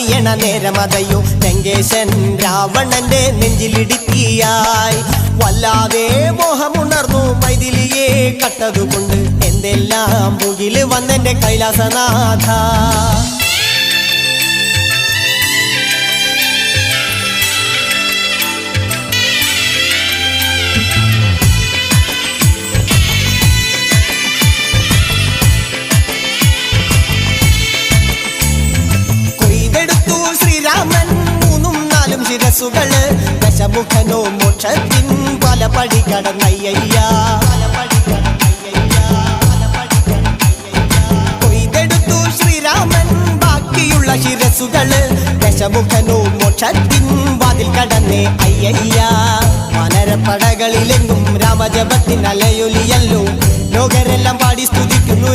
കഴിയണ നേരമതയോ ലങ്കേശൻ രാവണന്റെ നെഞ്ചിലിടുക്കിയായി വല്ലാതെ മോഹമുണർന്നു മൈഥിലിയെ കട്ടതുകൊണ്ട് എന്തെല്ലാം മുകില് വന്നെന്റെ കൈലാസനാഥ ശിരസുകള് ദശമുഖനോ മോക്ഷത്തിൻ പല പടി കടന്നയ്യ കൊയ്തെടുത്തു ശ്രീരാമൻ ബാക്കിയുള്ള ശിരസുകള് ദശമുഖനോ മോക്ഷത്തിൻ വാതിൽ കടന്നേ അയ്യ വാനരപ്പടകളിലെങ്ങും രാമജപത്തിൻ അലയൊലിയല്ലോ ലോകരെല്ലാം പാടി സ്തുതിക്കുന്നു